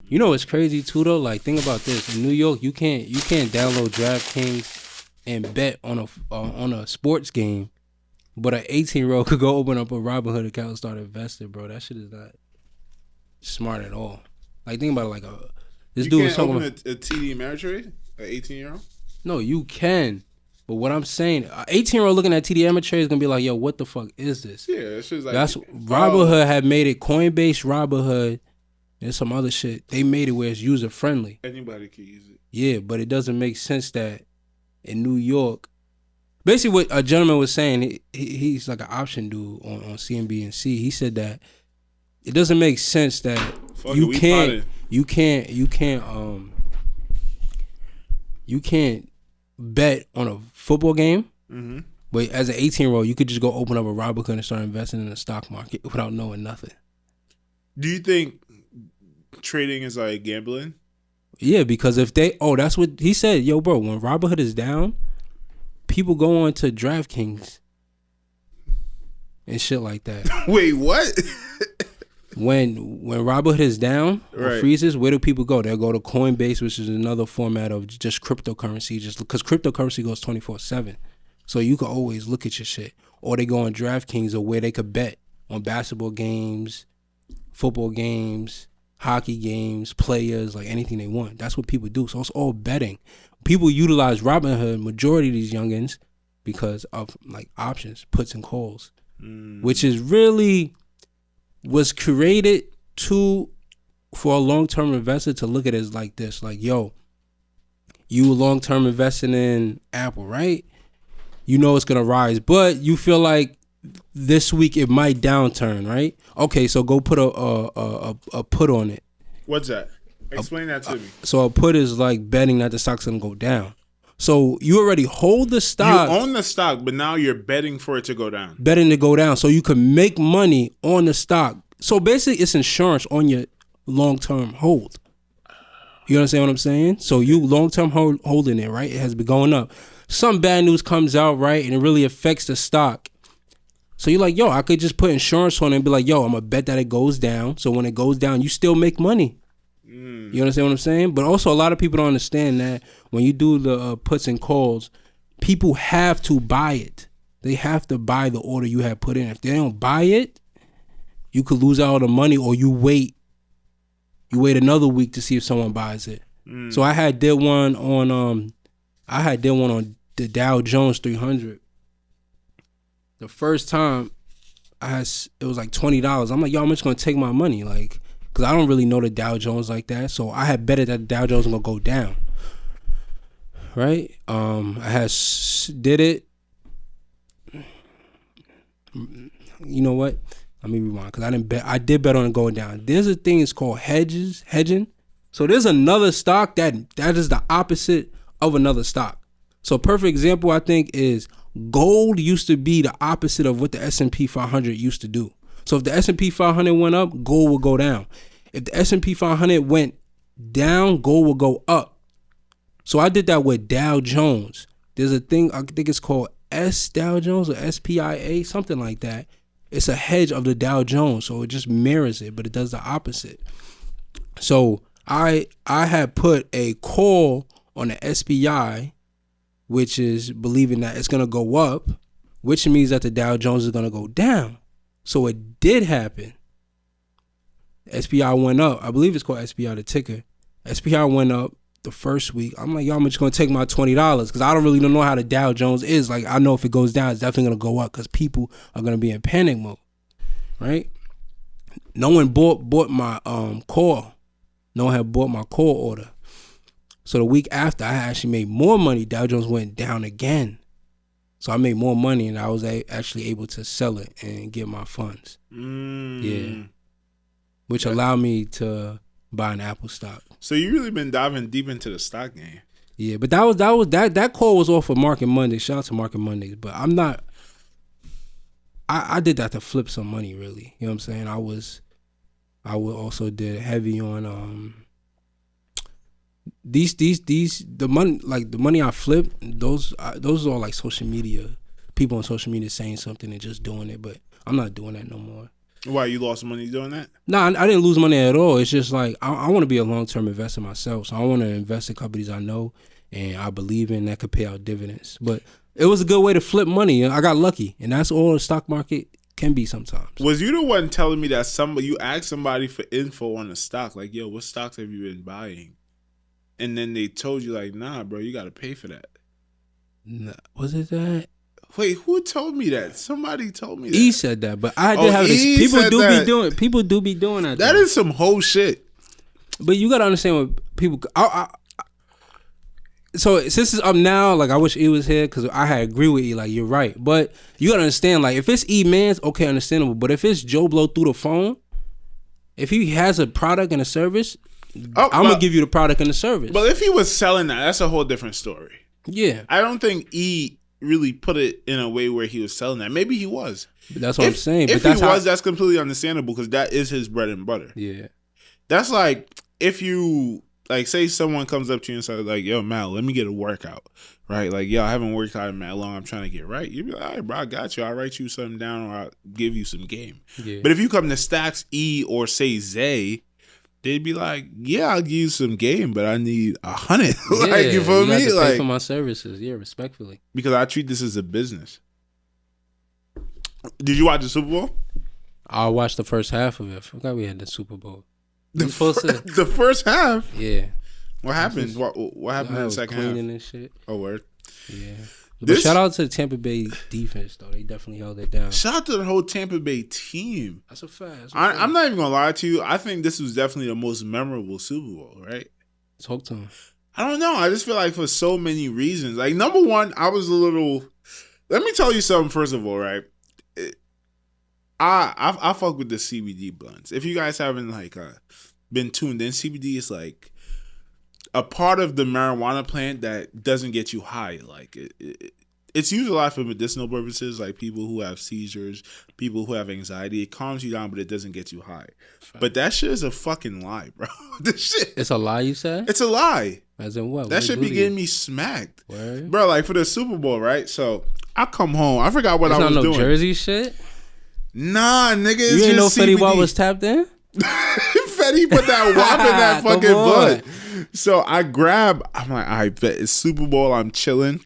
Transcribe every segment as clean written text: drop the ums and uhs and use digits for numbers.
You know what's crazy too though? Like think about this. In New York, you can't download DraftKings and bet on a sports game, but an 18-year-old could go open up a Robinhood account and start investing, bro. That shit is not smart at all. Like think about it, this dude was talking about a TD Ameritrade, an 18-year-old. No, you can. But what I'm saying, an 18-year-old looking at TD Ameritrade is gonna be like, "Yo, what the fuck is this?" Yeah, it's just like that's Robinhood had made it. Coinbase, Robinhood, and some other shit. They made it where it's user friendly. Anybody can use it. Yeah, but it doesn't make sense that in New York, basically what a gentleman was saying, he's like an option dude on CNBC. He said that it doesn't make sense that you can't bet on a football game. Mm-hmm. But as an 18-year-old, you could just go open up a Robinhood and start investing in the stock market without knowing nothing. Do you think trading is like gambling? Yeah, because if that's what he said. Yo, bro, when Robinhood is down, people go on to DraftKings and shit like that. Wait, what? When Robinhood is down or freezes, where do people go? They'll go to Coinbase, which is another format of just cryptocurrency, just because cryptocurrency goes 24/7. So you can always look at your shit. Or they go on DraftKings, or where they could bet on basketball games, football games, hockey games, players, like anything they want. That's what people do. So it's all betting. People utilize Robinhood, majority of these youngins, because of like options, puts and calls, which is really was created for a long-term investor to look at it as like this. Like, yo, you long-term investing in Apple, right? You know it's going to rise, but you feel like this week it might downturn, right? Okay, so go put a put on it. What's that? Explain that to me. So a put is like betting that the stock's going to go down. So you already hold the stock. You own the stock, but now you're betting for it to go down. Betting to go down, so you can make money on the stock. So basically, it's insurance on your long-term hold. You understand what I'm saying? So you long-term holding it, right? It has been going up. Some bad news comes out, right, and it really affects the stock. So you're like, yo, I could just put insurance on it and be like, yo, I'm going to bet that it goes down. So when it goes down, you still make money. You understand what I'm saying? But also a lot of people don't understand that when you do the puts and calls, people have to buy it. They have to buy the order you have put in. If they don't buy it, you could lose out all the money, or you wait another week to see if someone buys it. So I did one on the Dow Jones 300. The first time it was like $20. I'm like, yo, I'm just gonna take my money, like, because I don't really know the Dow Jones like that. So I had betted that the Dow Jones was gonna go down. Right? I did it. You know what? Let me rewind, because I did bet on it going down. There's a thing, it's called hedging. So there's another stock that is the opposite of another stock. So a perfect example, I think, is gold used to be the opposite of what the S&P 500 used to do. So if the S&P 500 went up, gold would go down. If the S&P 500 went down, gold would go up. So I did that with Dow Jones. There's a thing, I think it's called Dow Jones or SPIA, something like that. It's a hedge of the Dow Jones, so it just mirrors it, but it does the opposite. So I had put a call on the SPI, which is believing that it's going to go up, which means that the Dow Jones is going to go down. So it did happen. SPI went up. I believe it's called SPI, the ticker. SPI went up the first week. I'm like, yo, I'm just going to take my $20 because I don't really know how the Dow Jones is. Like, I know if it goes down, it's definitely going to go up because people are going to be in panic mode, right? No one bought my call. No one had bought my call order. So the week after, I actually made more money. Dow Jones went down again. So I made more money, and I was actually able to sell it and get my funds. Yeah. Which allowed me to buy an Apple stock. So you really been diving deep into the stock game. Yeah, but that call was off of Market Monday. Shout out to Market Mondays. But I'm not. I did that to flip some money, really. You know what I'm saying? I would also did heavy on the money I flipped. Those are all like social media. People on social media saying something and just doing it. But I'm not doing that no more. Why, you lost money doing that? No, I didn't lose money at all. It's just like I want to be a long-term investor myself. So I want to invest in companies I know and I believe in that could pay out dividends. But it was a good way to flip money. I got lucky, and that's all the stock market can be sometimes. Was you the one telling me that you asked somebody for info on the stock? Like, yo, what stocks have you been buying? And then they told you, like, nah, bro, you got to pay for that. Nah, was it that? Wait, who told me that? Somebody told me that. E said that, but I did have this. People do be doing that. That is some whole shit. But you got to understand what people... So since it's up now, like I wish E was here because I had agree with E. Like you're right, but you gotta understand. Like if it's E Man's, okay, understandable. But if it's Joe Blow through the phone, if he has a product and a service, I'm gonna give you the product and the service. But if he was selling that, that's a whole different story. Yeah, I don't think E really put it in a way where he was selling that. Maybe he was. But that's what I'm saying. If he was, that's completely understandable because that is his bread and butter. Yeah, that's like if you. Like, say someone comes up to you and says, like, yo, Mal, let me get a workout, right? Like, yo, I haven't worked out in that long. I'm trying to get right. You'd be like, all right, bro, I got you. I'll write you something down or I'll give you some game. Yeah. But if you come to Stacks E or say Zay, they'd be like, yeah, I'll give you some game, but I need 100. Like, you feel me? You have to like, pay for my services. Yeah, respectfully. Because I treat this as a business. Did you watch the Super Bowl? I watched the first half of it. I forgot we had the Super Bowl. The first half? Yeah. What happened? What happened in the second half? And shit. Oh, word. Yeah. But shout out to the Tampa Bay defense, though. They definitely held it down. Shout out to the whole Tampa Bay team. That's a fact. I'm not even going to lie to you. I think this was definitely the most memorable Super Bowl, right? Talk to him. I don't know. I just feel like for so many reasons. Like, number one, I was a little... Let me tell you something, first of all, right? I fuck with the CBD blunts. If you guys haven't like been tuned in, CBD is like a part of the marijuana plant that doesn't get you high. Like it's used a lot for medicinal purposes, like people who have seizures, people who have anxiety. It calms you down, but it doesn't get you high. But that shit is a fucking lie, bro. This shit. It's a lie, you said? It's a lie. As in what? That should be getting me smacked. Word? Bro, like for the Super Bowl, right? So I come home. I forgot what I was doing. Jersey shit? Nah, nigga, it's you ain't know CBD. Fetty Wap was tapped in? Fetty put that wop in that fucking blood. So I grab, I'm like, all right, bet it's Super Bowl. I'm chilling.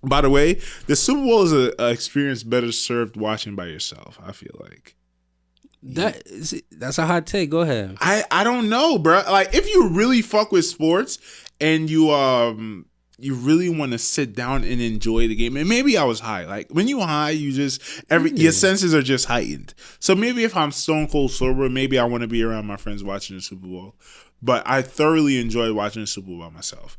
By the way, the Super Bowl is an experience better served watching by yourself, I feel like. That's a hot take. Go ahead. I don't know, bro. Like, if you really fuck with sports and you really want to sit down and enjoy the game. And maybe I was high. Like when you high, you just your senses are just heightened. So maybe if I'm stone cold sober, maybe I want to be around my friends watching the Super Bowl. But I thoroughly enjoyed watching the Super Bowl by myself.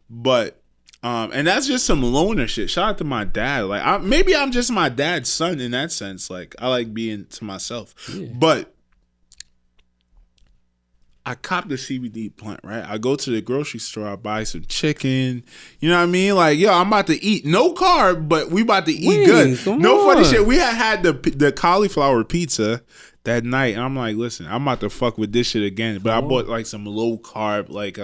But and that's just some loner shit. Shout out to my dad. Like maybe I'm just my dad's son in that sense. Like I like being to myself. Yeah. But I cop the CBD plant, right? I go to the grocery store, I buy some chicken. You know what I mean? Like, yo, I'm about to eat. No carb, but we about to eat good. No funny shit. We had the cauliflower pizza that night, and I'm like, listen, I'm about to fuck with this shit again. But I bought like some low carb, like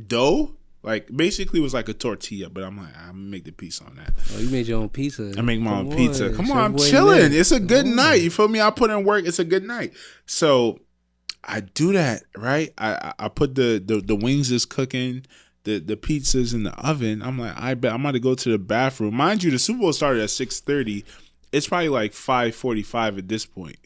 dough. Like basically it was like a tortilla, but I'm like, I'm gonna make the pizza on that. Oh, you made your own pizza. I make my own pizza. Come on, I'm chilling. It's a good night. You feel me? I put in work. It's a good night. So I do that, right? I put the wings is cooking, the pizza's in the oven. I'm like, I bet I'm about to go to the bathroom. Mind you, the Super Bowl started at 6:30. It's probably like 5:45 at this point.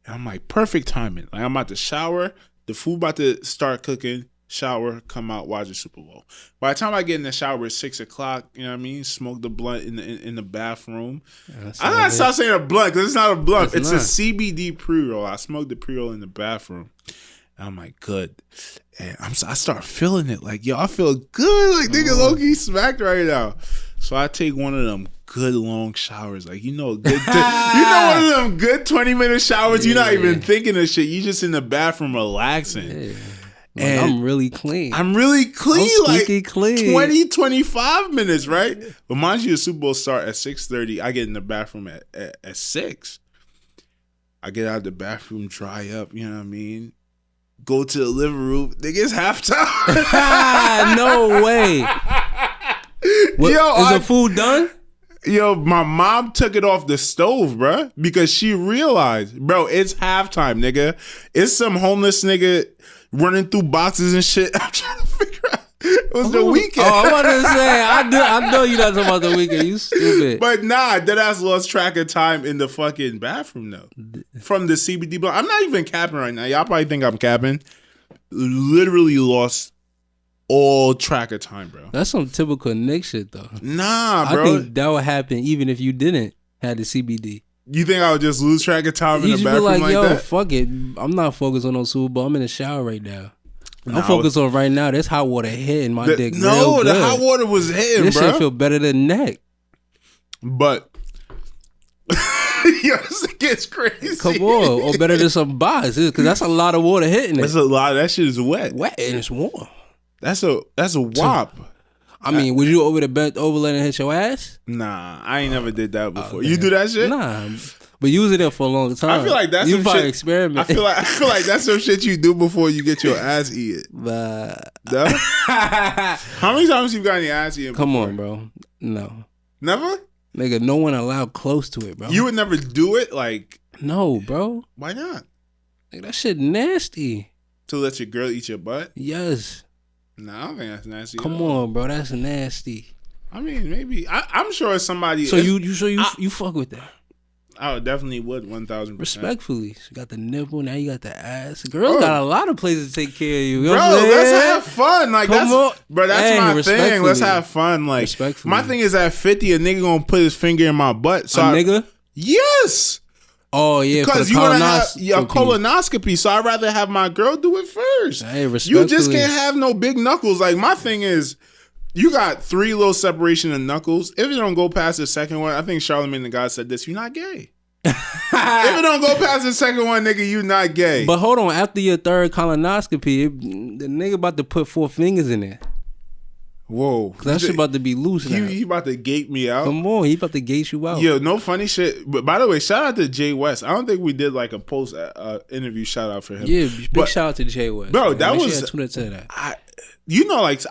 And I'm like, perfect timing. Like I'm about to shower, the food about to start cooking, shower, come out, watch the Super Bowl. By the time I get in the shower, it's 6 o'clock. You know what I mean? Smoke the blunt in the bathroom. I'm not stop saying a blunt because it's not a blunt. It's a CBD pre-roll. I smoked the pre-roll in the bathroom. And I'm like, good. And I start feeling it. Like, yo, I feel good. Like, nigga, low-key smacked right now. So I take one of them good long showers. Like, you know one of them good 20-minute showers. Yeah. You're not even thinking of shit. You just in the bathroom relaxing. Yeah. Like, I'm really clean. I'm really clean. I'm like clean. 20, 25 minutes, right? But mind you, the Super Bowl start at 6:30. I get in the bathroom at 6. I get out of the bathroom, dry up, you know what I mean? Go to the living room. Nigga, it's halftime. No way. Is the food done? Yo, my mom took it off the stove, bro, because she realized, bro, it's halftime, nigga. It's some homeless nigga running through boxes and shit. I'm trying to figure out. It was the weekend. Oh, I'm about to say, I know you're not talking about the weekend. You stupid. But nah, deadass lost track of time in the fucking bathroom though. From the CBD block. I'm not even capping right now. Y'all probably think I'm capping. Literally lost all track of time, bro. That's some typical Nick shit though. Nah, bro. I think that would happen even if you didn't have the CBD. You think I would just lose track of time in the bathroom like yo, that? fuck it. I'm not focused on no Super Bowl. I'm in the shower right now. I'm focused on right now. There's hot water hitting my dick. No, real the good. hot water was hitting, this bro. shit feel better than neck. But yo, this gets crazy. Come on, or better than some box, because that's a lot of water hitting it. That's a lot. That shit is wet. Wet and it's warm. That's a wop. I mean, would you over the bed over letting it hit your ass? Nah, I ain't never did that before. Okay. You do that shit? Nah, but you was in there for a long time. I feel like that's you some probably shit. Experiment. I feel like that's some shit you do before you get your ass eaten. But No? How many times you got your ass eaten? come before? on, bro. No, Never. nigga, no one allowed close to it, bro. You would never do it. Like, no, bro. why not? Like, that shit nasty. To let your girl eat your butt? Yes. Nah, I don't think that's nasty. Come on, bro. That's nasty. I mean, maybe. I'm sure somebody. So you fuck with that? I definitely would 1,000%. Respectfully, you got the nipple, now you got the ass. Girls got a lot of places to take care of you. You know Bro, what I'm let's saying? have fun. Like, Come on. that's Hey, my thing. Let's respectfully. have fun. Like, Respectfully. my thing is at 50, a nigga gonna put his finger in my butt. So Nigga? Yes. Oh yeah, Because you want to have a colonoscopy, so I'd rather have my girl do it first. Hey, You respectfully. just can't have no big knuckles. Like, my thing is, you got 3 little separation of knuckles. If you don't go past the second one, I think Charlamagne the God said this, you're not gay. If it don't go past the second one, nigga, you not gay. But hold on, after your third colonoscopy, the nigga about to put 4 fingers in there. Whoa. That shit about to be loose now. He about to gate me out. Come on, he about to gate you out. Yo, no funny shit. But by the way, shout out to Jay West. I don't think we did like a post interview shout out for him. Yeah, big shout out to Jay West. Bro, man. that Make was sure you tune into that.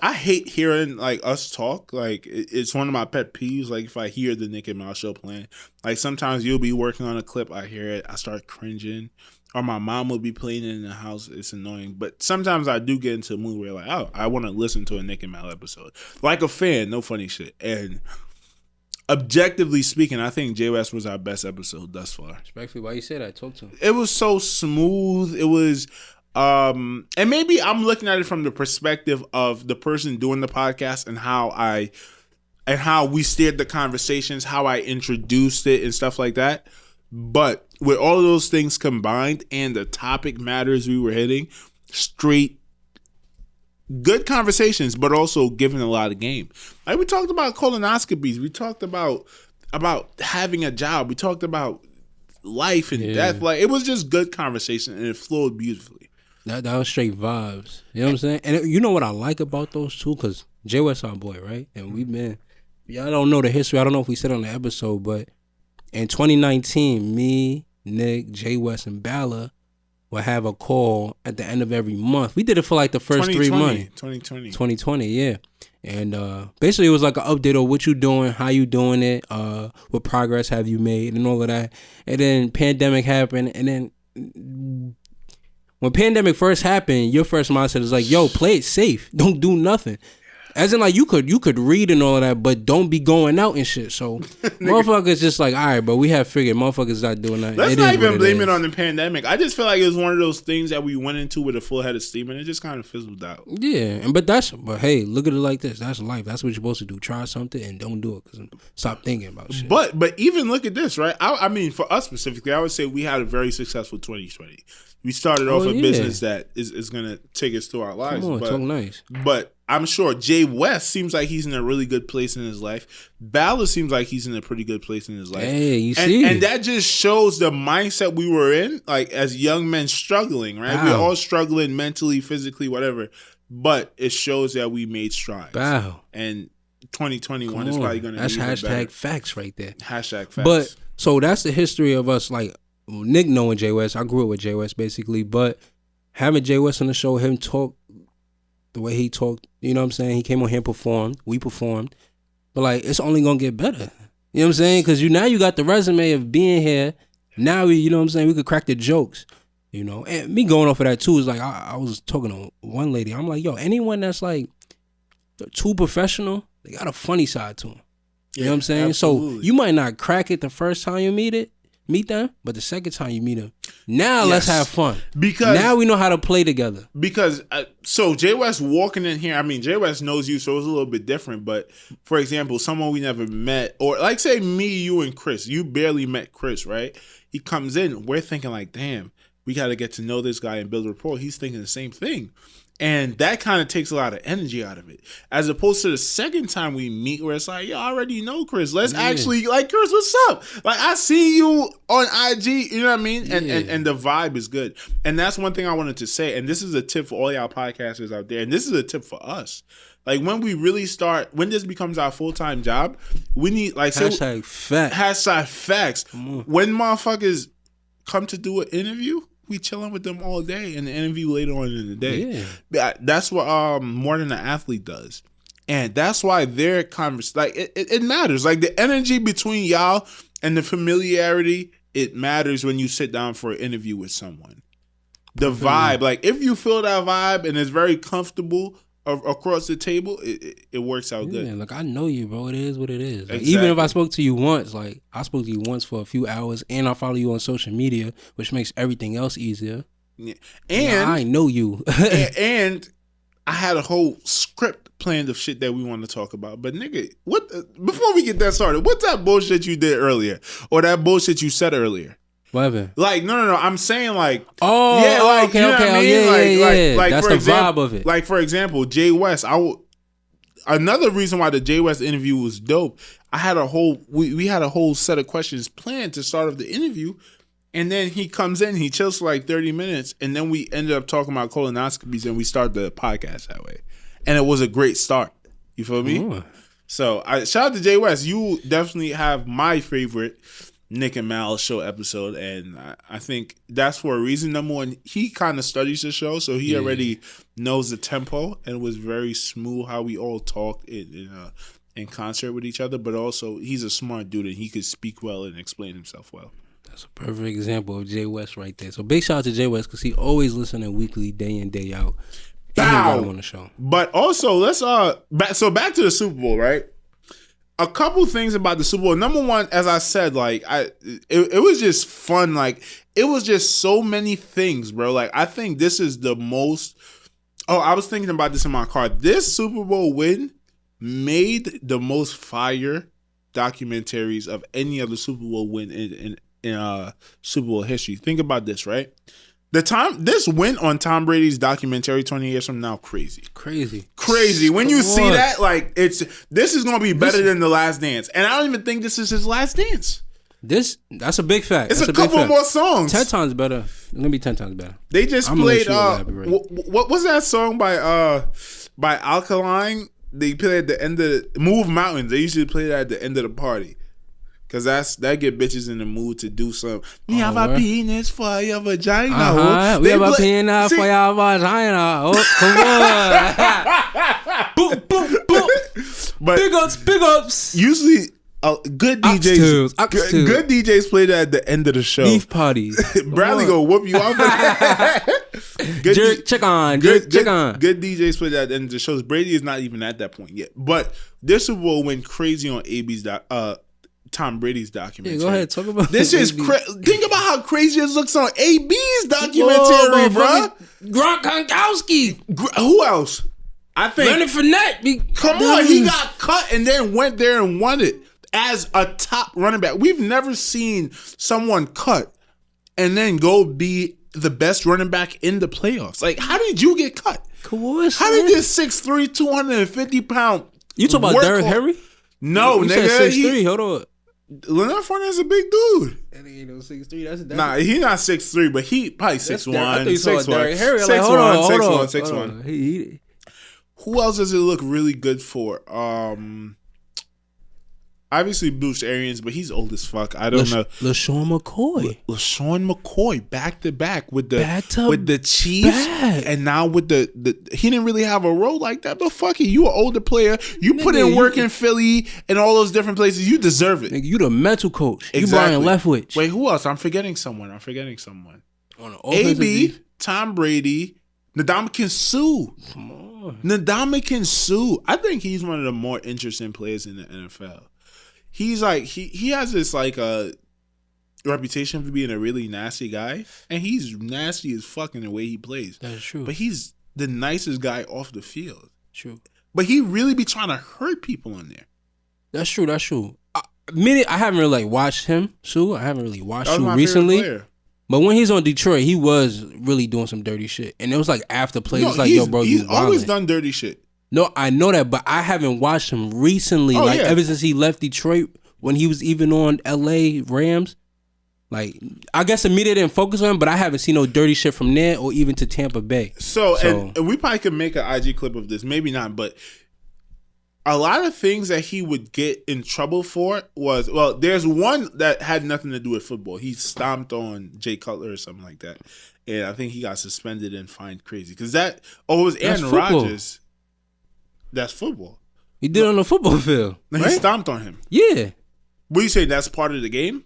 I hate hearing like us talk. Like it's one of my pet peeves. Like if I hear the Nick and Mal show playing, like sometimes you'll be working on a clip, I hear it, I start cringing, or my mom will be playing it in the house. It's annoying, but sometimes I do get into a mood where like, oh, I want to listen to a Nick and Mal episode, like a fan. No funny shit. And objectively speaking, I think Jay West was our best episode thus far. Respectfully, why you say that? Talk to him. It was so smooth. It was and maybe I'm looking at it from the perspective of the person doing the podcast and how we steered the conversations, how I introduced it and stuff like that. But with all of those things combined and the topic matters we were hitting, straight good conversations, but also giving a lot of game. Like we talked about colonoscopies, we talked about having a job, we talked about life and death. Like it was just good conversation and it flowed beautifully. That was straight vibes. You know what I'm saying? And you know what I like about those two? Because Jay West our boy, right? And we've been, y'all don't know the history. I don't know if we said on the episode, but in 2019, me, Nick, Jay West, and Balla would have a call at the end of every month. We did it for like the first 3 months. 2020, yeah. And basically it was like an update of what you doing, how you doing it, what progress have you made, and all of that. And then pandemic happened, and then when pandemic first happened, your first mindset is like, yo, play it safe. Don't do nothing. As in, like, you could read and all of that, but don't be going out and shit. So, motherfuckers just like, all right, but we have figured motherfuckers not doing that. Let's not even blame it on the pandemic. I just feel like it was one of those things that we went into with a full head of steam, and it just kind of fizzled out. Yeah, but hey, look at it like this. That's life. That's what you're supposed to do. Try something and don't do it. Cause stop thinking about shit. But even look at this, right? I mean, for us specifically, I would say we had a very successful 2020. We started off a business that is going to take us through our lives. Come on, talk nice. But I'm sure Jay West seems like he's in a really good place in his life. Balla seems like he's in a pretty good place in his life. Hey, you see? And that just shows the mindset we were in, like as young men struggling, right? Wow. We're all struggling mentally, physically, whatever. But it shows that we made strides. Wow. And 2021 is probably going to be That's even hashtag better. facts right there. Hashtag facts. But so that's the history of us, like Nick knowing Jay West. I grew up with Jay West basically, but having Jay West on the show, him talk the way he talked, you know what I'm saying? He came on here and performed. We performed. But like, it's only gonna get better. You know what I'm saying? Because now you got the resume of being here. Now we, you know what I'm saying, we could crack the jokes. You know, and me going off of that too is like I was talking to one lady. I'm like, yo, anyone that's like too professional, they got a funny side to them. You know what I'm saying? Absolutely. So you might not crack it the first time you meet them, but the second time you meet them, now let's have fun. Because now we know how to play together. Because so Jay West walking in here, I mean, Jay West knows you, so it's a little bit different. But for example, someone we never met, or like say me, you, and Chris, you barely met Chris, right? He comes in, we're thinking like, damn, we got to get to know this guy and build a rapport. He's thinking the same thing. And that kind of takes a lot of energy out of it. As opposed to the second time we meet where it's like, yo, I already know Chris. Let's actually, like, Chris, what's up? Like, I see you on IG, you know what I mean? And the vibe is good. And that's one thing I wanted to say. And this is a tip for all y'all podcasters out there. And this is a tip for us. Like, when we really start, when this becomes our full-time job, we need, like, hashtag facts. Hashtag facts. When motherfuckers come to do an interview, we chilling with them all day and the interview later on in the day. Yeah. That's what More Than an Athlete does. And that's why their conversation, like, it matters. Like, the energy between y'all and the familiarity, it matters when you sit down for an interview with someone. The vibe, like, if you feel that vibe and it's very comfortable across the table, it works out good. Like, I know you, bro. It is what it is. Like, even if I spoke to you once, like, I spoke to you once for a few hours, and I follow you on social media, which makes everything else easier. Yeah. And I know you. and I had a whole script planned of shit that we want to talk about. But nigga, before we get that started, what's that bullshit you did earlier, or that bullshit you said earlier? Whatever. Like, no. I'm saying, like, okay. Yeah. Like, that's for the example, vibe of it. Like, for example, Jay West. Another reason why the Jay West interview was dope. I had we had a whole set of questions planned to start off the interview, and then he comes in, he chills for like 30 minutes, and then we ended up talking about colonoscopies, and we start the podcast that way, and it was a great start. You feel me? Ooh. So, shout out to Jay West. You definitely have my favorite Nick and Mal show episode, and I think that's for a reason. Number one, he kind of studies the show, so he already knows the tempo, and it was very smooth how we all talked in concert with each other. But also, he's a smart dude, and he could speak well and explain himself well. That's a perfect example of Jay West right there. So big shout out to Jay West, because he always listening weekly, day in, day out. Bow. On the show. But also, let's back to the Super Bowl, right? A couple things about the Super Bowl. Number one, as I said, like, it was just fun. Like, it was just so many things, bro. Like, I think this is the most. Oh, I was thinking about this in my car. This Super Bowl win made the most fire documentaries of any other Super Bowl win in Super Bowl history. Think about this, right? This win on Tom Brady's documentary 20 years from now, crazy. When you see that, like, this is gonna be better than The Last Dance, and I don't even think this is his last dance. That's a big fact. It's a couple more songs. 10 times better. It's gonna be 10 times better. They just played. What was that song by Alkaline? They played at the end of Move Mountains. They usually play that at the end of the party. Cause that get bitches in the mood to do something. We have a penis for your vagina. We have a penis for your vagina. Oh, come on. boom. But big ups. Usually, good DJs, good DJs play that at the end of the show. Beef parties. Bradley go whoop you off. Check on. Good DJs play that at the end of the shows. Brady is not even at that point yet. But this Super Bowl went crazy on Tom Brady's documentary. Yeah, go ahead, talk about this. Is think about how crazy it looks on AB's documentary, bro. Gronkowski. Who else? I think Leonard Fournette. Come on, he got cut and then went there and won it as a top running back. We've never seen someone cut and then go be the best running back in the playoffs. Like, how did you get cut? Course, how did this 6'3", 250-pound? You talking about Derrick Henry? No, you nigga. Said 6'3". Hold on. Leonard Fournette's a big dude. That ain't no 6'3". That's nah, he's not 6'3", but he probably 6'1". I think 6'1". 6'1". Who else does it look really good for? Obviously, Bruce Arians, but he's old as fuck. I don't know. LaShawn McCoy. LaShawn McCoy, back to back with the Chiefs, and now with the he didn't really have a role like that. But fuck it, you an older player. You put in work in Philly and all those different places. You deserve it. Nigga, you the mental coach. Exactly. You Brian Leftwich. Wait, who else? I'm forgetting someone. On AB, Tom Brady, Ndamukong Suh. Come on. Ndamukong Suh. I think he's one of the more interesting players in the NFL. He's like he has this like a reputation for being a really nasty guy, and he's nasty as fuck in the way he plays. That's true. But he's the nicest guy off the field. True. But he really be trying to hurt people on there. That's true. I haven't really watched him, Sue. I haven't really watched Sue recently. But when he's on Detroit, he was really doing some dirty shit. And it was like after plays, it's like, yo, bro, he's always done dirty shit. No, I know that, but I haven't watched him recently. Ever since he left Detroit, when he was even on LA Rams. Like, I guess the media didn't focus on him, but I haven't seen no dirty shit from there or even to Tampa Bay. So and we probably could make an IG clip of this. Maybe not, but a lot of things that he would get in trouble for was, well, there's one that had nothing to do with football. He stomped on Jay Cutler or something like that. And I think he got suspended and fined crazy. Because it was Aaron Rodgers. That's football. He did it on the football field. Right? He stomped on him. Yeah. What you say? That's part of the game?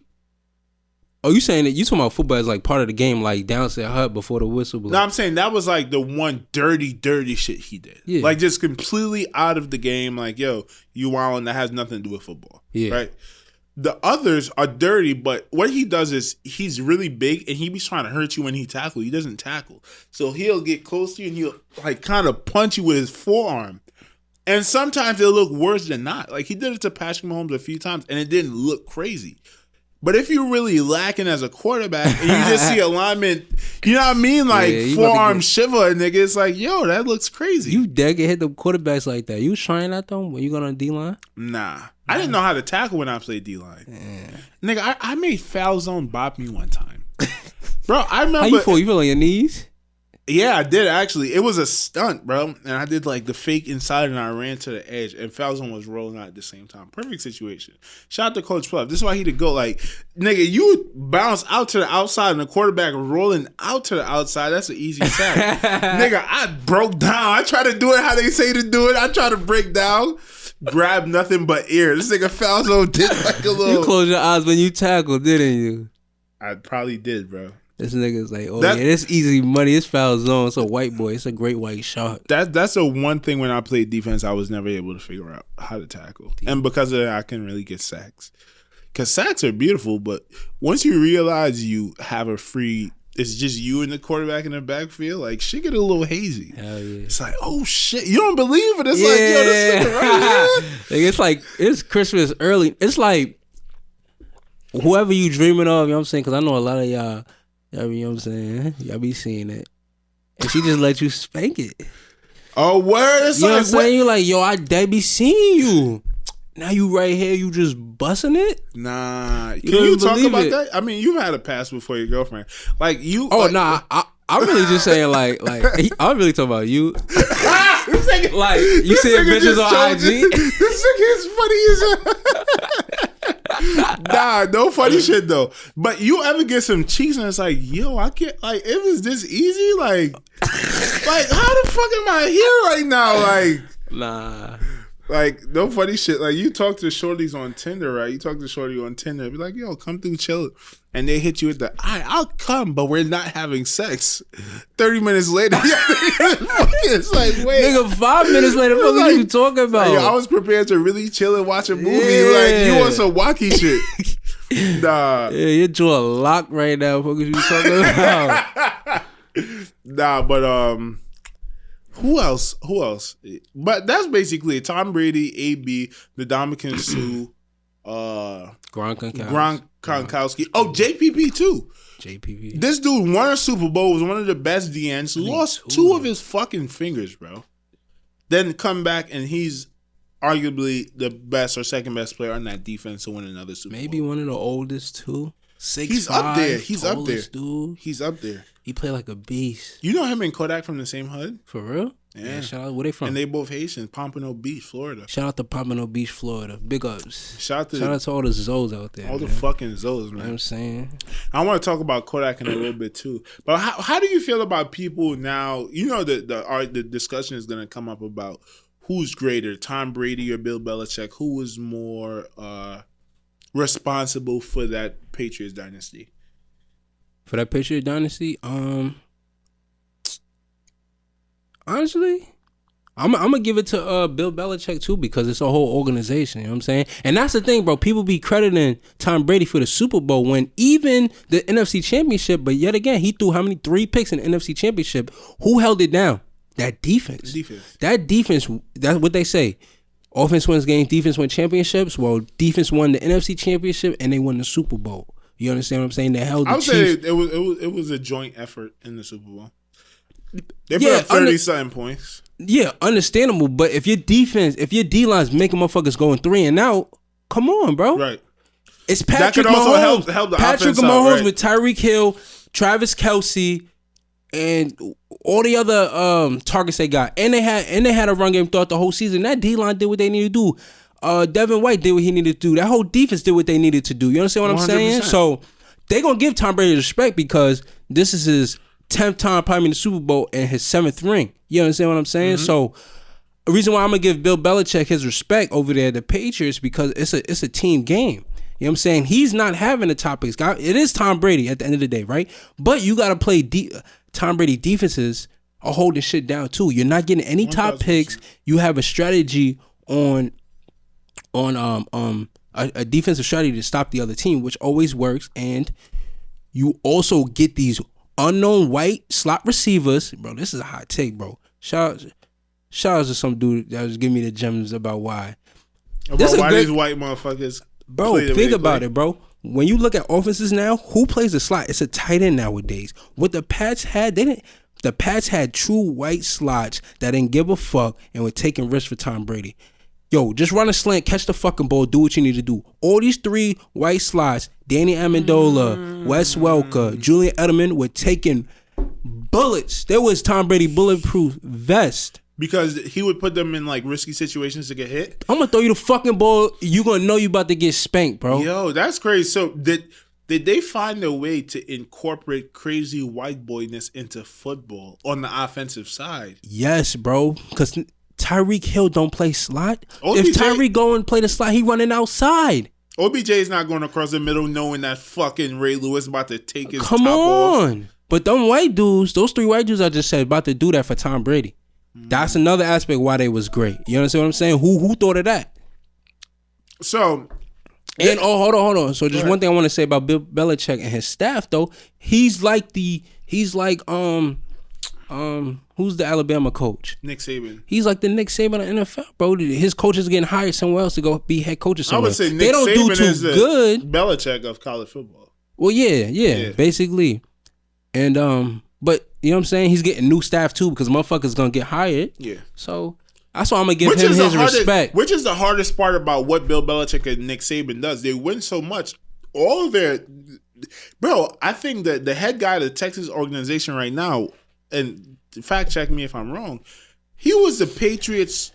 Oh, you saying that you talking about football as like part of the game, like downstairs hut before the whistle blew? No, I'm saying that was like the one dirty shit he did. Yeah. Like just completely out of the game. Like, yo, you wildin', that has nothing to do with football. Yeah. Right? The others are dirty, but what he does is he's really big and he be trying to hurt you when he tackle. He doesn't tackle. So he'll get close to you and he'll like kind of punch you with his forearm. And sometimes it'll look worse than not. Like he did it to Patrick Mahomes a few times and it didn't look crazy. But if you're really lacking as a quarterback and you just see alignment, you know what I mean? Like forearm shiver, nigga. It's like, yo, that looks crazy. You dead get hit the quarterbacks like that. You was trying that though when you got on D-line? Nah. I didn't know how to tackle when I played D-line. Yeah. Nigga, I made foul zone bop me one time. Bro, I remember. How you feel? You feel on your knees? Yeah, I did actually. It was a stunt, bro. And I did like the fake inside and I ran to the edge and foul zone was rolling out at the same time. Perfect situation. Shout out to Coach Pluff. This is why he to go like, nigga, you bounce out to the outside and the quarterback rolling out to the outside. That's an easy sack. Nigga, I broke down. I tried to do it how they say to do it. I tried to break down. Grab nothing but ear. This nigga foul zone did like a little. You closed your eyes when you tackled, didn't you? I probably did, bro. This nigga's like, oh yeah, this easy money. It's foul zone. It's a white boy. It's a great white shot. That's the one thing when I played defense I was never able to figure out how to tackle. And because of that, I couldn't really get sacks. Because sacks are beautiful, but once you realize you have a free, it's just you and the quarterback in the backfield, like shit get a little hazy. Hell yeah. It's like, oh shit, you don't believe it. It's like, yo, this nigga right here. Like, it's like, it's Christmas early. It's like whoever you dreaming of, you know what I'm saying? Because I know a lot of y'all, you know what I'm saying? Y'all be seeing it. And she just let you spank it. Oh, word? It's you know what I'm saying? You like, yo, I be seeing you. Now you right here, you just busting it? Nah. Can you talk about that? I mean, you've had a past before your girlfriend. Like, you... Oh, like, nah. I'm really just saying, like I'm really talking about you. Like, you see bitches on IG? This nigga is funny as Nah, no funny shit, though. But you ever get some cheeks and it's like, yo, I can't... Like, it was this easy? Like, how the fuck am I here right now? Like... Nah. Like, no funny shit. Like, you talk to shorties on Tinder, right? You talk to shorty on Tinder, be like, yo, come through, chill. And they hit you with the, I'll come, but we're not having sex. 30 minutes later, it's like, wait. Nigga, 5 minutes later, what are you talking about? Like, I was prepared to really chill and watch a movie. Yeah. Like, you on some wacky shit. Nah. Yeah, you're doing lock right now. What are you talking about? Nah, but, Who else? But that's basically it. Tom Brady, AB, Ndamukong Suh, Gronkowski. Oh, JPP too. JPP. This dude won a Super Bowl, was one of the best DNs, lost two of his fucking fingers, bro. Then come back and he's arguably the best or second best player on that defense to win another Super Bowl. Maybe one of the oldest too. 6'5", he's up there. He's up there. Dude. He's up there. He played like a beast. You know him and Kodak from the same hood? For real? Yeah, shout out. Where they from? And they both Haitian. Pompano Beach, Florida. Shout out to Pompano Beach, Florida. Big ups. Shout out to all the Zoes out there. All the fucking Zoes, man. You know what I'm saying? I want to talk about Kodak in a little bit too. But how do you feel about people now? You know, the discussion is going to come up about who's greater, Tom Brady or Bill Belichick? Who was more responsible for that Patriots dynasty? For that Patriots dynasty, honestly, I'm gonna give it to Bill Belichick too, because it's a whole organization. You know what I'm saying? And that's the thing, bro. People be crediting Tom Brady for the Super Bowl when even the NFC Championship, but yet again, he threw 3 picks in the NFC Championship. Who held it down? That defense. That defense. That's what they say. Offense wins games, defense wins championships. Well, defense won the NFC Championship and they won the Super Bowl. You understand what I'm saying? They held the Chiefs. I would say it was a joint effort in the Super Bowl. They put up 30-something points. Yeah, understandable. But if your D-line's making motherfuckers going 3 and out, come on, bro. Right. It's Patrick Mahomes. Help the Patrick offense Mahomes out, right? with Tyreek Hill, Travis Kelce, and all the other targets they got. And they had a run game throughout the whole season. That D-line did what they needed to do. Devin White did what he needed to do. That whole defense did what they needed to do. You understand what I'm 100%. saying? So they're going to give Tom Brady respect because this is his 10th time probably in the Super Bowl and his 7th ring. You understand what I'm saying? Mm-hmm. So the reason why I'm going to give Bill Belichick his respect over there at the Patriots because it's a team game. You know what I'm saying? He's not having the top picks. It is Tom Brady at the end of the day, right? But you got to play Tom Brady defenses are holding shit down too. You're not getting any top picks. You have a strategy on a defensive strategy to stop the other team, which always works. And you also get these unknown white slot receivers. Bro, this is a hot take, bro. Shout out to some dude that was giving me the gems about why. These white motherfuckers. Bro, think about it, bro. When you look at offenses now, who plays the slot? It's a tight end nowadays. What the Pats had, the Pats had true white slots that didn't give a fuck and were taking risks for Tom Brady. Yo, just run a slant, catch the fucking ball, do what you need to do. All these 3 white slots, Danny Amendola, Wes Welker, Julian Edelman, were taking bullets. There was Tom Brady bulletproof vest. Because he would put them in like risky situations to get hit. I'm gonna throw you the fucking ball. You gonna know you about to get spanked, bro. Yo, that's crazy. So did they find a way to incorporate crazy white boyness into football on the offensive side? Yes, bro. Because Tyreek Hill don't play slot. If Tyreek go and play the slot, he running outside. OBJ is not going across the middle knowing that fucking Ray Lewis about to take his top off. But them white dudes, those 3 white dudes I just said, about to do that for Tom Brady. That's another aspect why they was great. You understand what I'm saying? Who thought of that? So, and hold on. So just one thing I want to say about Bill Belichick and his staff though, he's like who's the Alabama coach? Nick Saban. He's like the Nick Saban of the NFL, bro. His coaches are getting hired somewhere else to go be head coaches somewhere. I would say Nick they don't Saban do too is good. Belichick of college football. Well, yeah, basically. And but you know what I'm saying? He's getting new staff too because motherfuckers gonna get hired. Yeah. So that's why I'm gonna give him his respect. Which is the hardest part about what Bill Belichick and Nick Saban does. They win so much. All of their I think that the head guy of the Texas organization right now, and fact check me if I'm wrong, he was the Patriots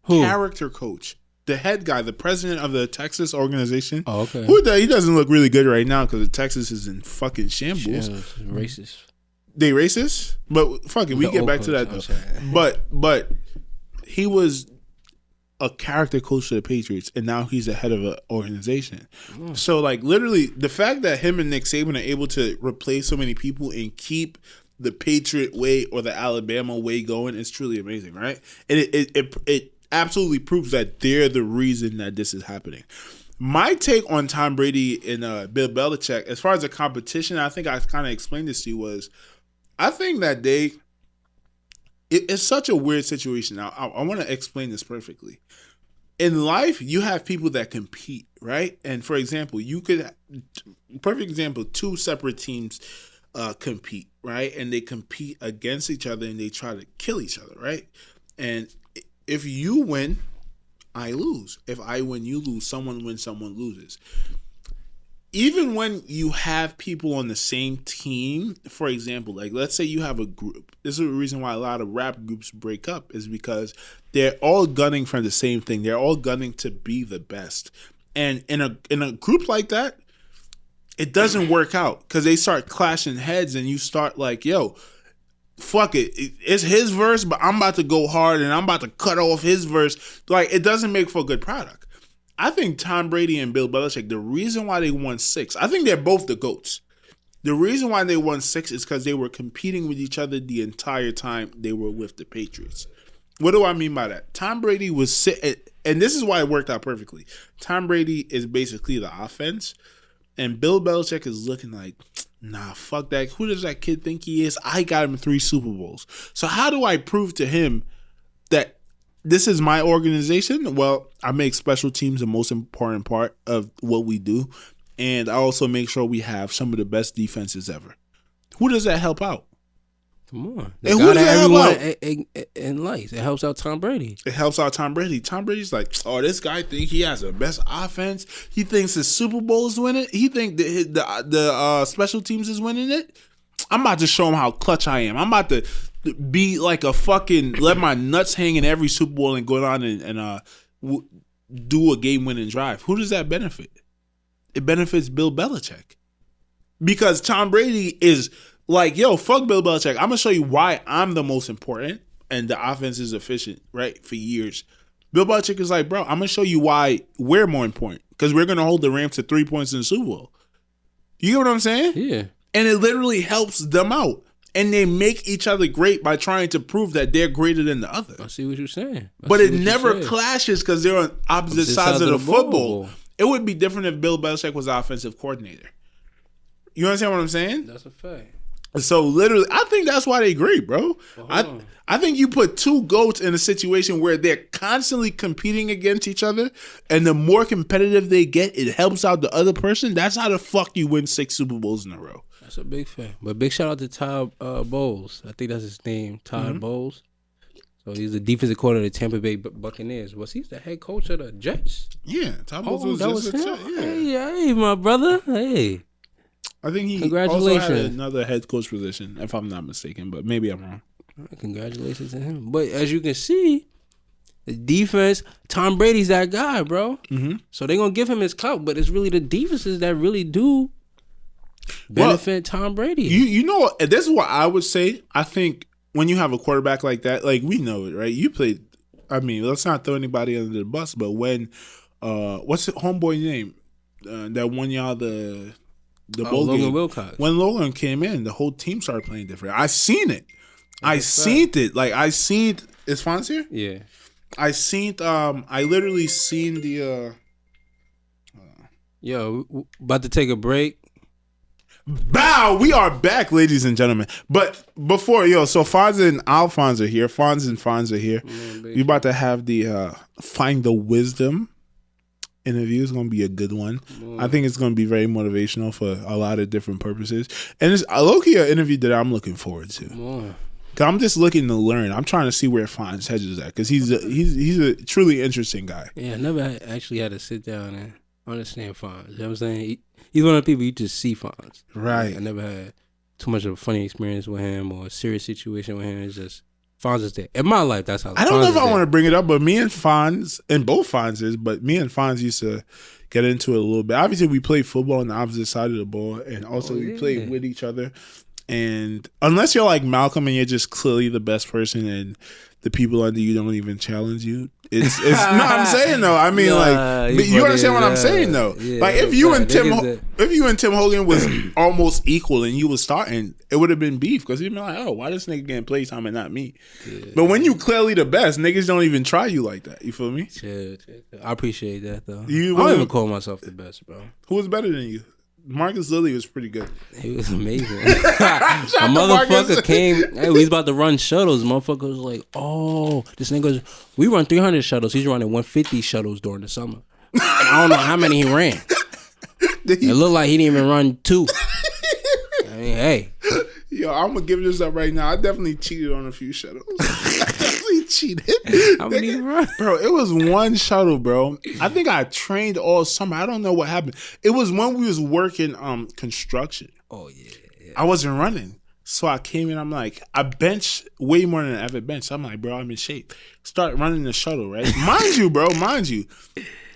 character coach. The head guy, the president of the Texas organization. Oh, okay. He doesn't look really good right now because Texas is in fucking shambles. Yeah, racist. They racist? But fuck it, we get back to that though. But he was a character coach for the Patriots, and now he's the head of an organization. So like literally, the fact that him and Nick Saban are able to replace so many people and keep the Patriot way or the Alabama way going is truly amazing, right? And it absolutely proves that they're the reason that this is happening. My take on Tom Brady and Bill Belichick, as far as the competition, I think I kind of explained this to you, was I think that it's such a weird situation. Now, I want to explain this perfectly. In life, you have people that compete, right? And for example, perfect example, 2 separate teams compete, right? And they compete against each other and they try to kill each other, right? And if you win, I lose. If I win, you lose. Someone wins, someone loses. even when you have people on the same team, for example, like let's say you have a group. This is the reason why a lot of rap groups break up is because they're all gunning for the same thing. They're all gunning to be the best. And in a group like that, it doesn't work out because they start clashing heads and you start like, yo, fuck it. It's his verse, but I'm about to go hard and I'm about to cut off his verse. Like, it doesn't make for a good product. I think Tom Brady and Bill Belichick, the reason why they won 6, I think they're both the GOATs. The reason why they won 6 is because they were competing with each other the entire time they were with the Patriots. What do I mean by that? Tom Brady was sitting, and this is why it worked out perfectly. Tom Brady is basically the offense, and Bill Belichick is looking like, nah, fuck that. Who does that kid think he is? I got him 3 Super Bowls. So how do I prove to him that this is my organization? Well, I make special teams the most important part of what we do. And I also make sure we have some of the best defenses ever. Who does that help out? Come on. And who does that help out? In life. It helps out Tom Brady. It helps out Tom Brady. Tom Brady's like, oh, this guy think he has the best offense. He thinks his Super Bowl is winning. He think the special teams is winning it. I'm about to show him how clutch I am. I'm about to be like a fucking let my nuts hang in every Super Bowl and go on and do a game-winning drive. Who does that benefit? It benefits Bill Belichick. Because Tom Brady is like, yo, fuck Bill Belichick. I'm going to show you why I'm the most important and the offense is efficient, right, for years. Bill Belichick is like, bro, I'm going to show you why we're more important because we're going to hold the Rams to 3 points in the Super Bowl. You get what I'm saying? Yeah. And it literally helps them out. And they make each other great by trying to prove that they're greater than the other. I see what you're saying. But it never clashes because they're on opposite sides of the football. It would be different if Bill Belichick was the offensive coordinator. You understand what I'm saying? That's a fact. So literally, I think that's why they great, bro. I think you put 2 GOATs in a situation where they're constantly competing against each other, and the more competitive they get, it helps out the other person. That's how the fuck you win 6 Super Bowls in a row. That's a big fact. But big shout out to Todd Bowles. I think that's his name, Todd Bowles. So he's the defensive coordinator of the Tampa Bay Buccaneers. Was he the head coach of the Jets? Yeah, Todd Bowles was just a Hey, my brother. Hey. I think he also had another head coach position, if I'm not mistaken, but maybe I'm wrong. Congratulations to him. But as you can see, the defense, Tom Brady's that guy, bro. Mm-hmm. So they're going to give him his clout, but it's really the defenses that really do benefit Tom Brady. You know, this is what I would say. I think when you have a quarterback like that, like we know it, right? You played, I mean, let's not throw anybody under the bus, but when, what's the homeboy name? That won y'all the bowl Logan game. Wilcox. When Logan came in, the whole team started playing different. I seen it. I seen it. Like I seen. Is Fonz here? Yeah. I seen. I literally seen the. Yo, about to take a break. Bow. We are back, ladies and gentlemen. But before so Fonz and Alphonse are here. Fonz and Fonz are here. We about to have the Find the Wisdom interview. Is going to be a good one. I think it's going to be very motivational for a lot of different purposes. And it's a low-key interview that I'm looking forward to. Cause I'm just looking to learn. I'm trying to see where Fonz hedges at because he's a truly interesting guy. Yeah, I never actually had to sit down and understand Fonz. You know what I'm saying? He's one of the people you just see Fonz. Right. I never had too much of a funny experience with him or a serious situation with him. It's just Fonz is there. In my life, that's how. I don't know if I want to bring it up, but me and Fonz, and both Fonzes, but me and Fonz used to get into it a little bit. Obviously, we played football on the opposite side of the ball, and also we played with each other. And unless you're like Malcolm and you're just clearly the best person and the people under you don't even challenge you, it's no, I'm saying though. I mean, you understand what I'm saying though. Yeah, like if you and Tim Hogan was almost equal and you was starting, it would have been beef because you'd be like, oh, why this nigga getting playtime and not me? Yeah. But when you clearly the best, niggas don't even try you like that. You feel me? Chill. I appreciate that though. I don't even call myself the best, bro. Who was better than you? Marcus Lilly was pretty good. He was amazing. A motherfucker came. Hey, we was about to run shuttles. Motherfucker was like, "Oh, this nigga. We run 300 shuttles. He's running 150 shuttles during the summer. And I don't know how many he ran. It looked like he didn't even run 2. I mean, hey, Yo, I'm gonna give this up right now. I definitely cheated on a few shuttles. I definitely cheated. How many bro, it was one shuttle, bro. I think I trained all summer. I don't know what happened. It was when we was working construction. Oh yeah. I wasn't running. So I came in, I'm like, I bench way more than I ever benched. I'm like, bro, I'm in shape. Start running the shuttle, right? Mind you,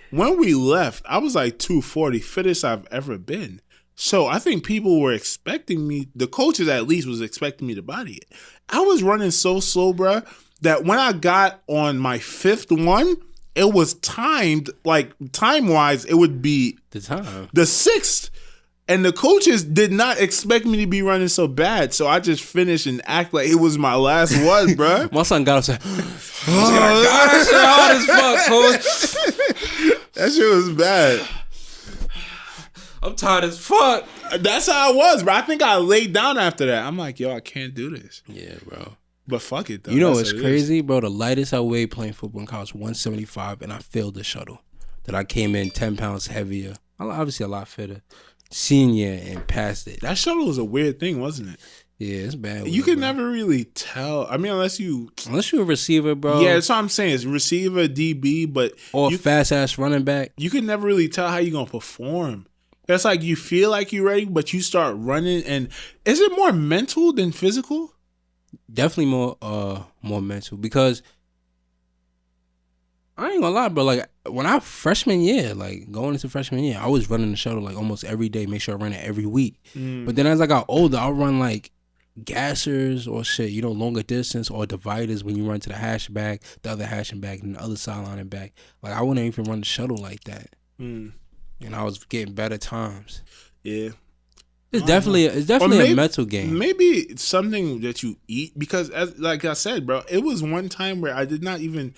when we left, I was like 240, fittest I've ever been. So I think people were expecting me, the coaches at least was expecting me to body it. I was running so slow, bro, that when I got on my fifth one, it was timed, like time-wise, it would be the sixth. And the coaches did not expect me to be running so bad. So I just finished and act like it was my last one, bro. My son got up and said, oh, that shit hard as fuck, coach. That shit was bad. I'm tired as fuck. That's how I was, bro. I think I laid down after that. I'm like, yo, I can't do this. Yeah, bro. But fuck it, though. You know what's crazy, bro? The lightest I weighed playing football in college was 175, and I failed the shuttle. That I came in 10 pounds heavier. Obviously a lot fitter. Senior and passed it. That shuttle was a weird thing, wasn't it? Yeah, it's bad. You can never really tell. I mean, unless you're a receiver, bro. Yeah, that's what I'm saying. It's receiver, DB, but or fast ass running back. You can never really tell how you're gonna perform. That's like you feel like you're ready, but you start running, and is it more mental than physical? Definitely more mental, because I ain't gonna lie, bro. Like when I freshman year, like going into freshman year, I was running the shuttle like almost every day. Make sure I ran it every week. But then as I got older, I'll run like gassers or shit, longer distance or dividers when you run to the hash back, the other hashing back, and the other sideline and back. Like I wouldn't even run the shuttle like that. And I was getting better times. Yeah. It's definitely a mental game. Maybe it's something that you eat, because like I said, bro, it was one time where I did not even.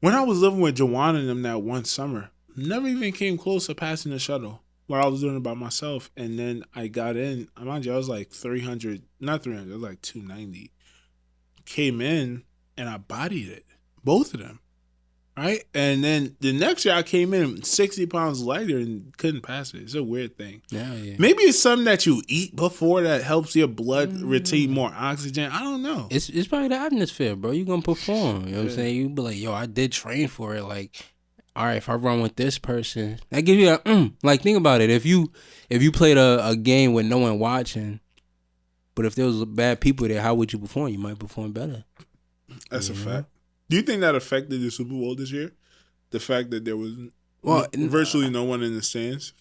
When I was living with Jawan and them that one summer, never even came close to passing the shuttle, where I was doing it by myself. And then I got in, mind you, I was like 300, not 300, I was like 290. Came in and I bodied it, both of them, right? And then the next year I came in 60 pounds lighter and couldn't pass it. It's a weird thing. Yeah. Maybe it's something that you eat before that helps your blood retain more oxygen. I don't know. It's probably the atmosphere, bro. You're going to perform. You know what I'm saying? You be like, yo, I did train for it. Like, all right, if I run with this person, that gives you a, like, think about it. If you played a game with no one watching, but if there was bad people there, how would you perform? You might perform better. That's a fact. Do you think that affected the Super Bowl this year? The fact that there was virtually no one in the stands?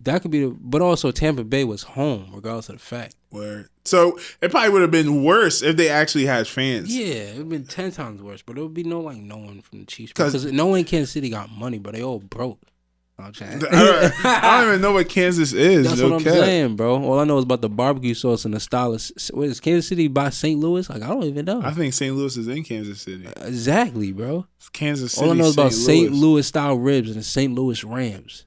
That could be, but also Tampa Bay was home, regardless of the fact. Word. So it probably would have been worse if they actually had fans. Yeah, it would have been 10 times worse, but it would be no one from the Chiefs. Because no one in Kansas City got money, but they all broke. I don't even know what Kansas is. That's what I'm saying, bro. All I know is about the barbecue sauce and the stylist. What is Kansas City by St. Louis? Like, I don't even know. I think St. Louis is in Kansas City. Exactly, bro. It's Kansas City. All I know is about St. Louis style ribs and the St. Louis Rams.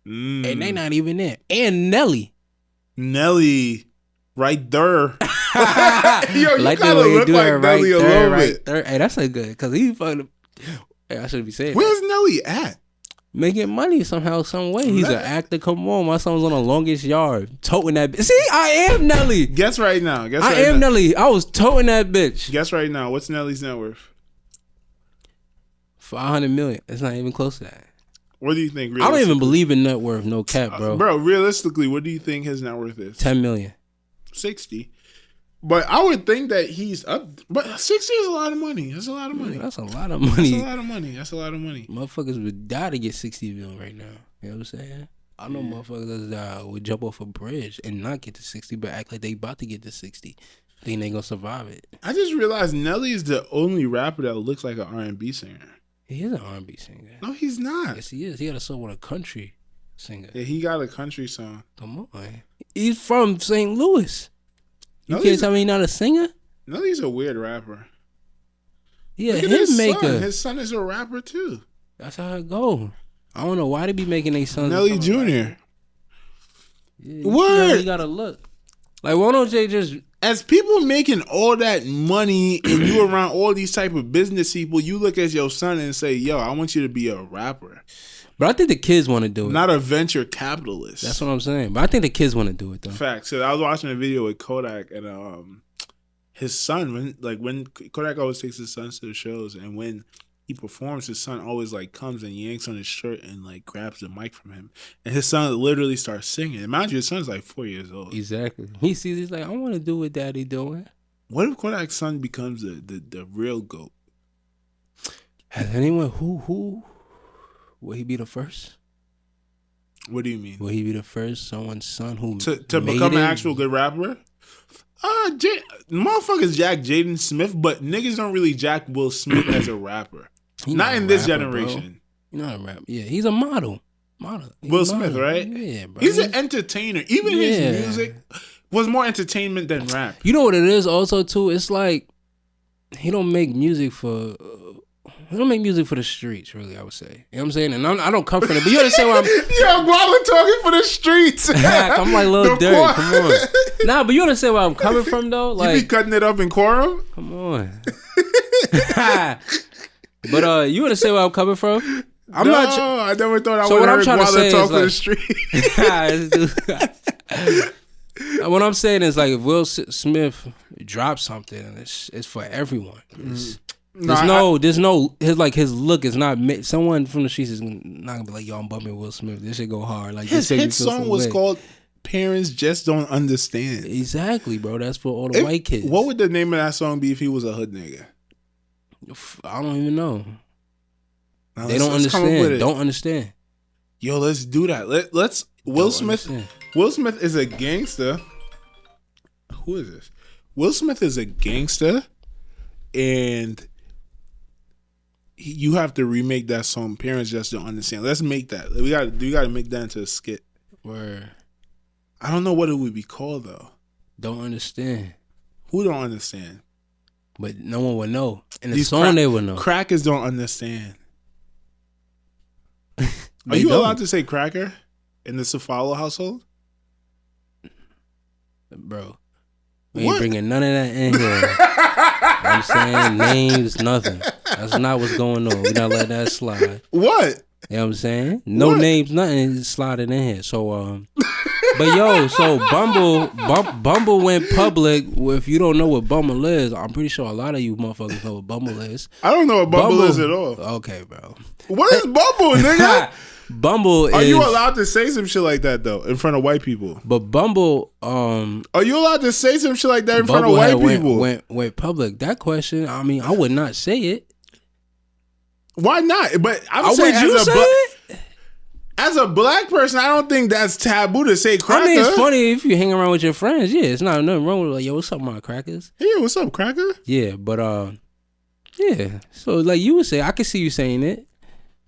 And they not even there. And Nelly, right there. Yo, you like kind of look like Nelly a little bit. Hey, that's a good, because he fucking. Hey, I shouldn't be saying. Where's Nelly at? Making money somehow, some way. He's an actor. Come on, my son's on the longest yard, toting that bitch. See, I am Nelly. Guess right now. I am Nelly. I was toting that bitch. Guess right now. What's Nelly's net worth? $500 million. It's not even close to that. What do you think? I don't even believe in net worth. No cap, bro. Bro, realistically, what do you think his net worth is? $10 million. 60. But I would think that he's up. But 60 is a lot of money. That's a lot of money. That's a lot of money. That's a lot of money. Motherfuckers would die to get 60 million right now. You know what I'm saying? I know motherfuckers that would jump off a bridge and not get to 60, but act like they about to get to 60. Think they gonna survive it. I just realized Nelly is the only rapper that looks like an R&B singer. He is an R&B singer. No, he's not. Yes, he is. He got a song with a country singer. Yeah, he got a country song. Come on. He's from St. Louis. You can't tell me he's not a singer? No, he's a weird rapper. Yeah, his maker. His son is a rapper too. That's how it go. I don't know why they be making their sons. Nelly Jr. Yeah, word. You gotta look. Like, why don't they just... As people making all that money and you around all these type of business people, you look at your son and say, yo, I want you to be a rapper. But I think the kids want to do it. Not a venture capitalist. That's what I'm saying. But I think the kids want to do it though. Fact. So I was watching a video with Kodak and his son when Kodak always takes his sons to the shows, and when he performs, his son always like comes and yanks on his shirt and like grabs the mic from him, and his son literally starts singing. Imagine his son's like 4 years old. Exactly. He sees. He's like, I want to do what Daddy doing. What if Kodak's son becomes the real GOAT? Has anyone who will he be the first? What do you mean? Will he be the first someone's son who to become an actual good rapper? Motherfuckers jack Jaden Smith, but niggas don't really jack Will Smith as a rapper. Not in this generation. Bro. Not a rapper. Yeah, he's a model. Will Smith, right? Yeah, bro. He's an entertainer. Even his music was more entertainment than rap. You know what it is also too? It's like he don't make music for the streets, really, I would say. You know what I'm saying? And I don't come from it, but you understand what I'm... Yo, Guala talking for the streets. I'm like Lil Durk, come on. Nah, but you understand where I'm coming from, though? Like, you be cutting it up in quorum? Come on. But you understand where I'm coming from? I never thought I would heard Guala talk for the street. What I'm saying is, like, if Will Smith drops something, it's for everyone. There's no his look is not someone from the streets is not gonna be like, yo, I'm bumping Will Smith. This shit go hard. Like his hit song was called "Parents Just Don't Understand." Exactly, bro. That's for all the white kids. What would the name of that song be if he was a hood nigga? I don't even know. They don't understand. Don't understand. Yo, let's do that. Let's. Will Smith. Understand. Will Smith is a gangster. Who is this? Will Smith is a gangster, and you have to remake that song. Parents Just Don't Understand. Let's make that. We got to make that into a skit. Where I don't know what it would be called though. Don't understand. Who don't understand? But no one would know. In the song, they would know. Crackers don't understand. Are you allowed to say cracker in the Cephalo household? Bro, we ain't bringing none of that in here. You know what I'm saying? Names, nothing. That's not what's going on. We're not letting that slide. What? You know what I'm saying? No names, nothing is sliding in here. So, but yo, so Bumble went public. If you don't know what Bumble is, I'm pretty sure a lot of you motherfuckers know what Bumble is. I don't know what Bumble is at all. Okay, bro. What is Bumble, nigga? Bumble is... Are you allowed to say some shit like that, though, in front of white people? But Bumble... Are you allowed to say some shit like that in front of white people? Went public. That question, I mean, I would not say it. Why not? But I'm saying as a black person, I don't think that's taboo to say cracker. I mean, it's funny if you hang around with your friends. Yeah, it's not nothing wrong with like, yo, what's up, my crackers? Yeah, what's up, cracker? Yeah, but yeah. So like you would say, I can see you saying it.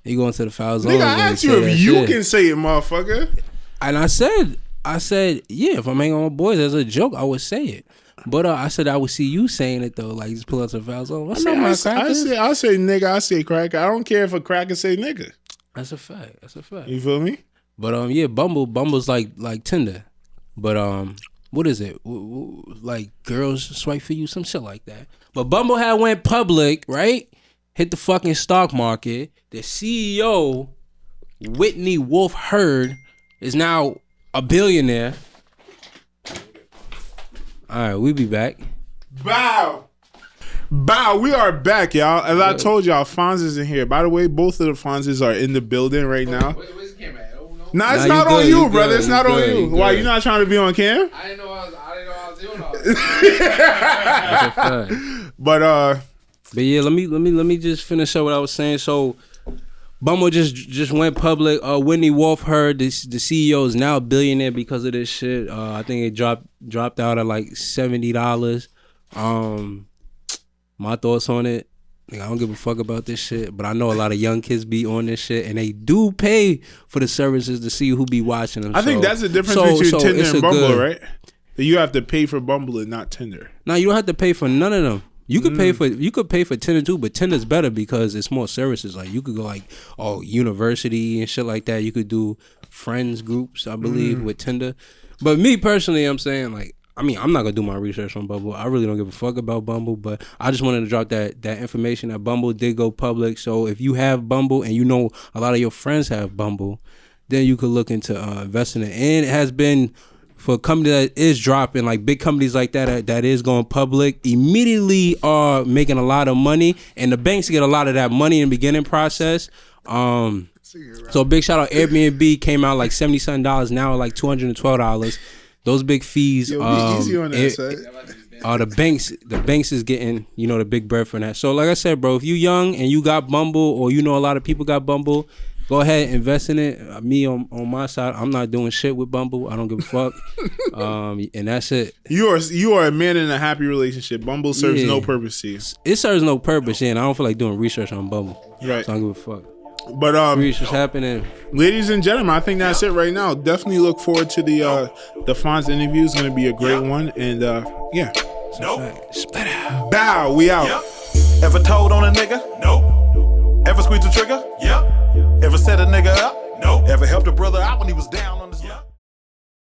You going to the foul zone. Nigga, I asked you if you can say it, motherfucker. And I said, yeah, if I'm hanging on with boys as a joke, I would say it. But I said I would see you saying it though, like just pull out the foul zone. What's up, my crackers? I say nigga, I say cracker. I don't care if a cracker say nigga. That's a fact. You feel me? But yeah, Bumble's like Tinder. But what is it? Like girls swipe for you, some shit like that. But Bumble had went public, right? Hit the fucking stock market. The CEO, Whitney Wolfe Herd, is now a billionaire. All right, we be back. Bow. We are back, y'all. As I told y'all, Fonz is in here. By the way, both of the Fonzes are in the building right now. Where's the camera at? Nah, it's not on you, brother. It's not on you. Why, you not trying to be on cam? I didn't know I was doing all that. But yeah, let me just finish up what I was saying. So Bumble just went public. Whitney Wolfe Herd, the CEO, is now a billionaire because of this shit. I think it dropped out at like $70. My thoughts on it, like, I don't give a fuck about this shit, but I know a lot of young kids be on this shit, and they do pay for the services to see who be watching them. I think that's the difference between Tinder and Bumble, right? That you have to pay for Bumble and not Tinder. No, you don't have to pay for none of them. You could pay for Tinder too, but Tinder's better because it's more services. Like you could go like university and shit like that. You could do friends groups, I believe, with Tinder. But me personally, I'm saying like I mean, I'm not gonna do my research on Bumble. I really don't give a fuck about Bumble, but I just wanted to drop that information that Bumble did go public. So if you have Bumble and you know a lot of your friends have Bumble, then you could look into investing in it. And it has been for a company that is dropping, like big companies like that is going public, immediately are making a lot of money, and the banks get a lot of that money in the beginning process. So big shout out Airbnb came out like $70 now like $212. Those big fees. Yo, be easy on that side. The banks is getting, the big bread from that. So like I said, bro, if you young and you got Bumble or you know a lot of people got Bumble, go ahead, invest in it. Me on my side, I'm not doing shit with Bumble. I don't give a fuck. And that's it. You are a man in a happy relationship. Bumble serves no purpose to you. It serves no purpose, and I don't feel like doing research on Bumble. Right. So I don't give a fuck. But research happening. Ladies and gentlemen, I think that's it right now. Definitely look forward to the Fonz interview. It's going to be a great one, and yeah. Spit out. Bow. We out. Ever told on a nigga? No. Ever squeezed the trigger? Yeah. Ever set a nigga up? No. Ever helped a brother out when he was down?